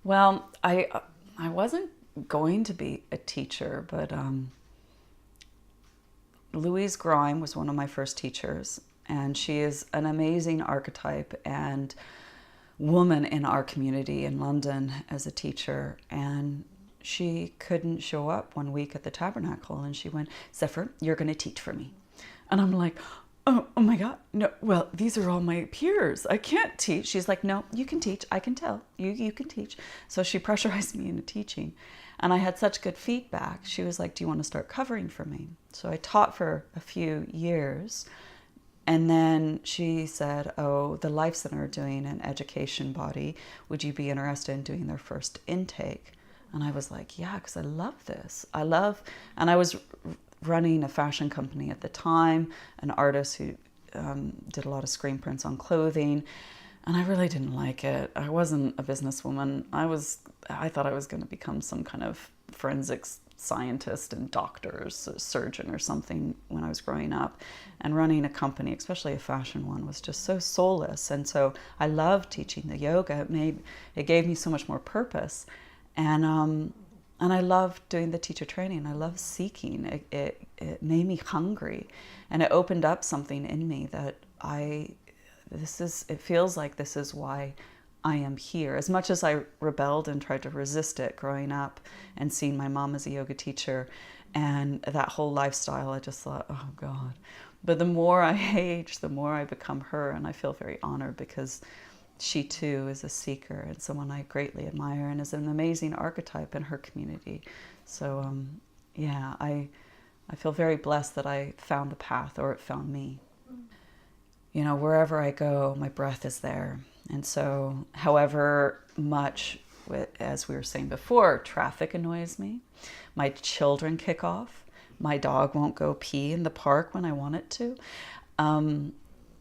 Well, I wasn't going to be a teacher, but Louise Grime was one of my first teachers, and she is an amazing archetype and woman in our community in London as a teacher. And she couldn't show up one week at the tabernacle, and she went, "Zephyr, you're going to teach for me." And I'm like, oh my God, no, well, these are all my peers. I can't teach. She's like, "No, you can teach. I can tell. You can teach." So she pressurized me into teaching. And I had such good feedback. She was like, "Do you want to start covering for me?" So I taught for a few years. And then she said, "Oh, the Life Center are doing an education body. Would you be interested in doing their first intake?" And I was like, "Yeah, because I love this. And I was running a fashion company at the time, an artist who did a lot of screen prints on clothing. And I really didn't like it. I wasn't a businesswoman. I thought I was going to become some kind of forensics scientist and doctor, or surgeon or something when I was growing up. And running a company, especially a fashion one, was just so soulless. And so I loved teaching the yoga. It gave me so much more purpose. And I loved doing the teacher training. I loved seeking. It made me hungry. And it opened up something in me that it feels like this is why I am here. As much as I rebelled and tried to resist it growing up and seeing my mom as a yoga teacher and that whole lifestyle, I just thought, oh God. But the more I age, the more I become her. And I feel very honored because she too is a seeker and someone I greatly admire and is an amazing archetype in her community. So yeah, I feel very blessed that I found the path, or it found me. You know, wherever I go, my breath is there. And so however much, as we were saying before, traffic annoys me, my children kick off, my dog won't go pee in the park when I want it to,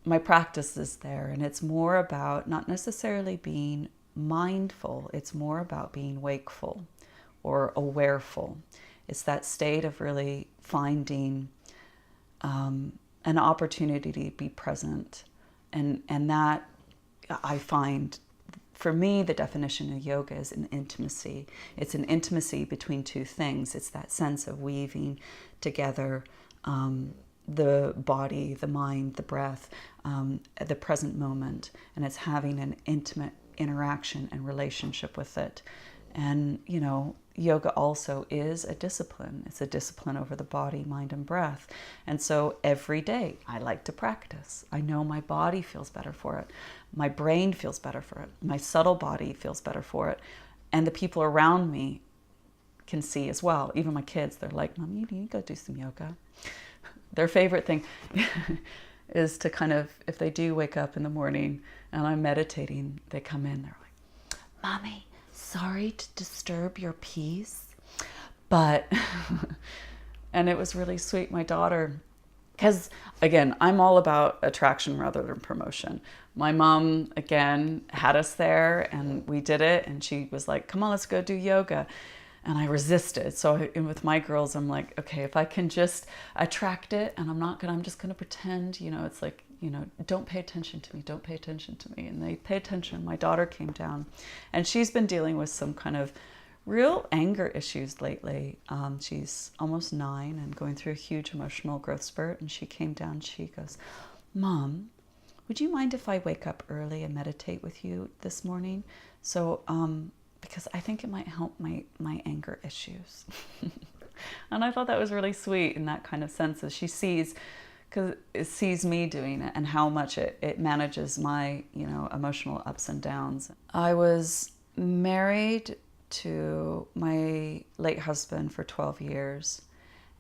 my practice is there. And it's more about not necessarily being mindful, it's more about being wakeful or awareful. It's that state of really finding an opportunity to be present. And that I find, for me, the definition of yoga is an intimacy. It's an intimacy between two things. It's that sense of weaving together the body, the mind, the breath, the present moment. And it's having an intimate interaction and relationship with it. And, you know, yoga also is a discipline. It's a discipline over the body, mind, and breath. And so every day I like to practice. I know my body feels better for it. My brain feels better for it. My subtle body feels better for it. And the people around me can see as well. Even my kids, they're like, "Mommy, you need to go do some yoga." Their favorite thing is to kind of, if they do wake up in the morning and I'm meditating, they come in, they're like, "Mommy, sorry to disturb your peace, but," and it was really sweet. My daughter, because again, I'm all about attraction rather than promotion. My mom, again, had us there and we did it. And she was like, "Come on, let's go do yoga." And I resisted. So with my girls, I'm like, okay, if I can just attract it, and I'm just going to pretend, you know, it's like, you know, don't pay attention to me, don't pay attention to me. And they pay attention. My daughter came down and she's been dealing with some kind of real anger issues lately. She's almost 9 and going through a huge emotional growth spurt. And she came down, she goes, "Mom, would you mind if I wake up early and meditate with you this morning? So, because I think it might help my anger issues." And I thought that was really sweet in that kind of sense, as she sees, because it sees me doing it and how much it manages my, you know, emotional ups and downs. I was married to my late husband for 12 years,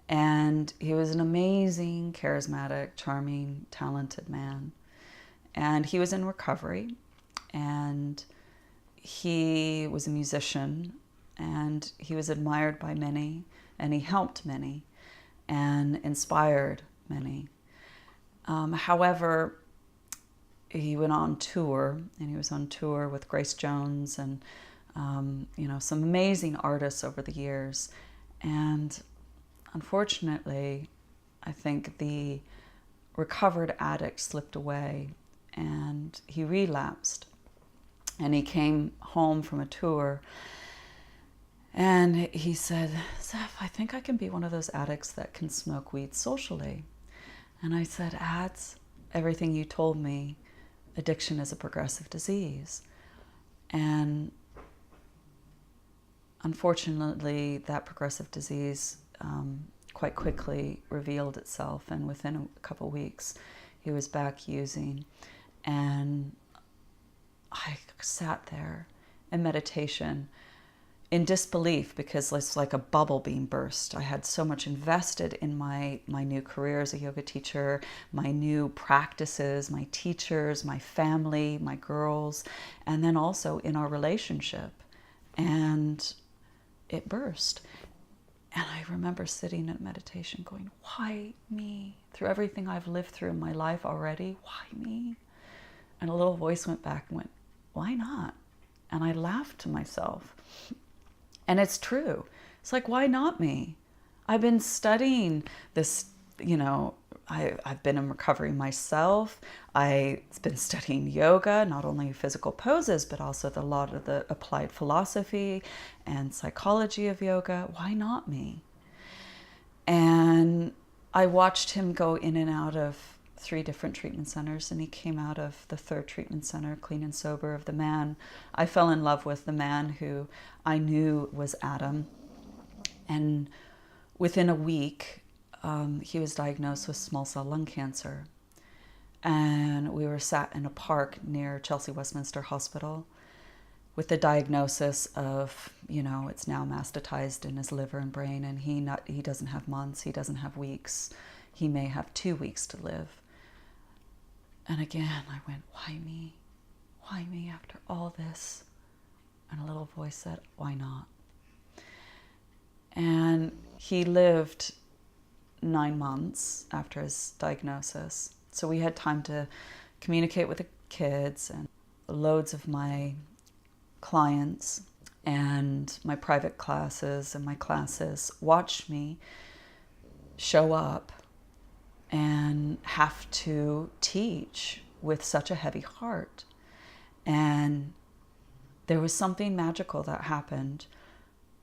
and he was an amazing, charismatic, charming, talented man. And he was in recovery, and he was a musician, and he was admired by many, and he helped many and inspired many. However, he went on tour, and he was on tour with Grace Jones and you know, some amazing artists over the years. And unfortunately, I think the recovered addict slipped away and he relapsed. And he came home from a tour and he said, Zeph, I think I can be one of those addicts that can smoke weed socially. And I said, Ads, everything you told me, addiction is a progressive disease. And unfortunately, that progressive disease quite quickly revealed itself. And within a couple of weeks, he was back using. And I sat there in meditation in disbelief, because it's like a bubble being burst. I had so much invested in my new career as a yoga teacher, my new practices, my teachers, my family, my girls, and then also in our relationship. And it burst. And I remember sitting in meditation going, why me? Through everything I've lived through in my life already, why me? And a little voice went back and went, why not? And I laughed to myself. And it's true. It's like, why not me? I've been studying this, I've been in recovery myself. I've been studying yoga, not only physical poses, but also a lot of the applied philosophy and psychology of yoga. Why not me? And I watched him go in and out of 3 different treatment centers, and he came out of the 3rd treatment center, clean and sober, of the man. I fell in love with the man who I knew was Adam. And within a week, he was diagnosed with small cell lung cancer. And we were sat in a park near Chelsea Westminster Hospital with the diagnosis of, it's now metastasized in his liver and brain, and he doesn't have months, he doesn't have weeks. He may have 2 weeks to live. And again, I went, why me? Why me after all this? And a little voice said, why not? And he lived 9 months after his diagnosis. So we had time to communicate with the kids, and loads of my clients and my private classes and my classes watched me show up and have to teach with such a heavy heart. And there was something magical that happened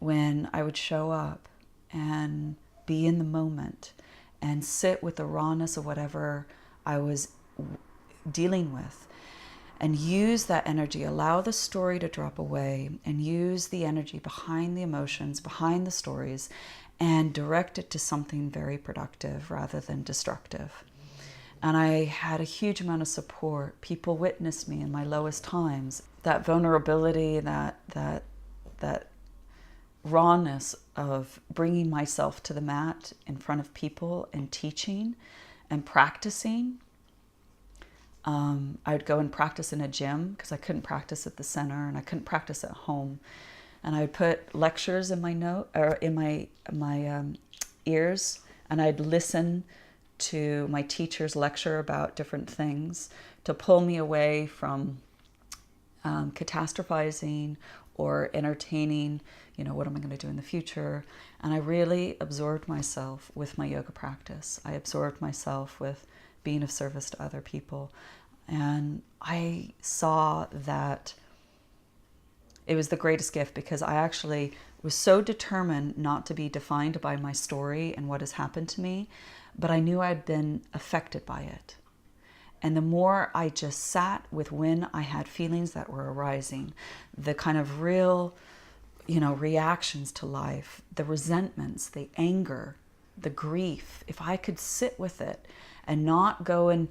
when I would show up and be in the moment and sit with the rawness of whatever I was dealing with, and use that energy, allow the story to drop away, and use the energy behind the emotions, behind the stories, and direct it to something very productive rather than destructive. And I had a huge amount of support. People witnessed me in my lowest times. That vulnerability, that rawness of bringing myself to the mat in front of people and teaching and practicing. I would go and practice in a gym because I couldn't practice at the center and I couldn't practice at home. And I would put lectures in my ears, and I'd listen to my teachers lecture about different things to pull me away from catastrophizing or entertaining, what am I going to do in the future? And I really absorbed myself with my yoga practice. I absorbed myself with being of service to other people. And I saw that it was the greatest gift, because I actually was so determined not to be defined by my story and what has happened to me, but I knew I'd been affected by it. And the more I just sat with when I had feelings that were arising, the kind of real, reactions to life, the resentments, the anger, the grief, if I could sit with it and not go and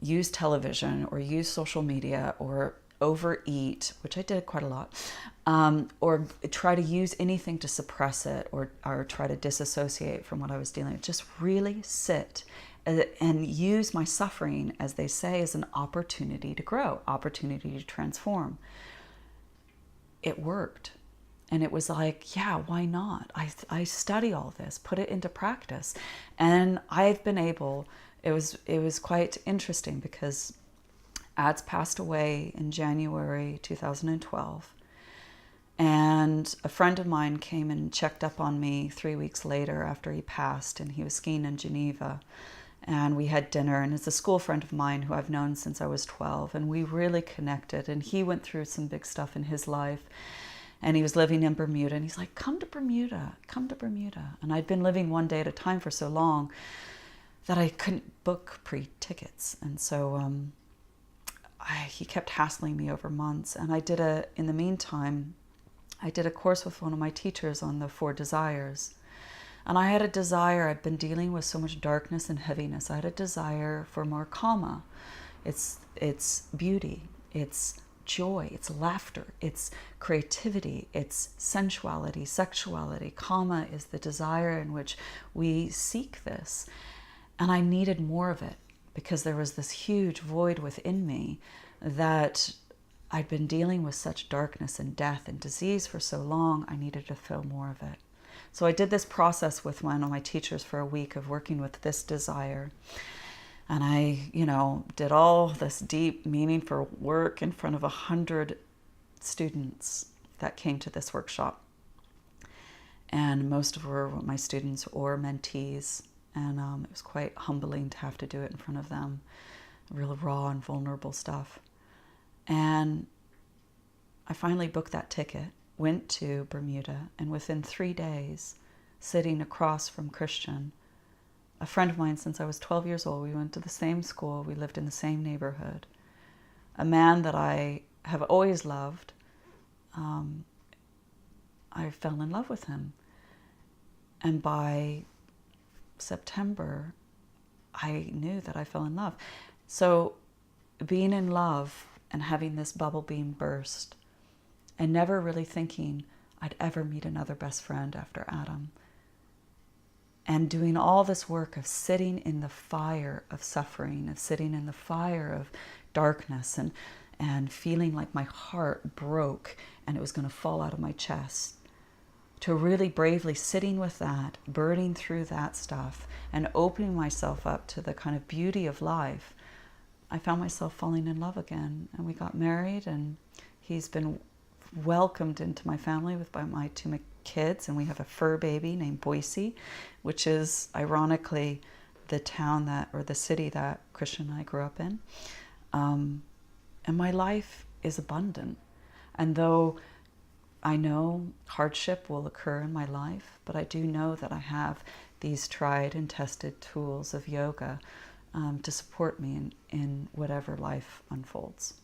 use television or use social media or overeat, which I did quite a lot, or try to use anything to suppress it or try to disassociate from what I was dealing with. Just really sit and use my suffering, as they say, as an opportunity to grow, opportunity to transform. It worked. And it was like, yeah, why not? I study all this, put it into practice. And I've been able, it was quite interesting because Ads passed away in January 2012. And a friend of mine came and checked up on me 3 weeks later after he passed, and he was skiing in Geneva. and we had dinner, and it's a school friend of mine who I've known since I was 12, and we really connected, and he went through some big stuff in his life, and he was living in Bermuda, and he's like, come to Bermuda, come to Bermuda. And I'd been living one day at a time for so long that I couldn't book pre-tickets, and so he kept hassling me over months, and in the meantime, I did a course with one of my teachers on the 4 desires. And I had a desire, I'd been dealing with so much darkness and heaviness. I had a desire for more karma. It's beauty, it's joy, it's laughter, it's creativity, it's sensuality, sexuality. Karma is the desire in which we seek this. And I needed more of it because there was this huge void within me that I'd been dealing with such darkness and death and disease for so long. I needed to fill more of it. So I did this process with one of my teachers for a week of working with this desire. And I, did all this deep, meaningful work in front of 100 students that came to this workshop. And most of them were my students or mentees. And it was quite humbling to have to do it in front of them. Real raw and vulnerable stuff. And I finally booked that ticket, went to Bermuda, and within 3 days, sitting across from Christian, a friend of mine since I was 12 years old, we went to the same school, we lived in the same neighborhood, a man that I have always loved, I fell in love with him. And by September, I knew that I fell in love. So being in love and having this bubble being burst, and never really thinking I'd ever meet another best friend after Adam. And doing all this work of sitting in the fire of suffering, of sitting in the fire of darkness, and feeling like my heart broke and it was going to fall out of my chest. To really bravely sitting with that, burning through that stuff, and opening myself up to the kind of beauty of life, I found myself falling in love again. And we got married, and he's been welcomed into my family by my 2 kids, and we have a fur baby named Boise, which is ironically the city that Christian and I grew up in. And my life is abundant. And though I know hardship will occur in my life, but I do know that I have these tried and tested tools of yoga to support me in whatever life unfolds.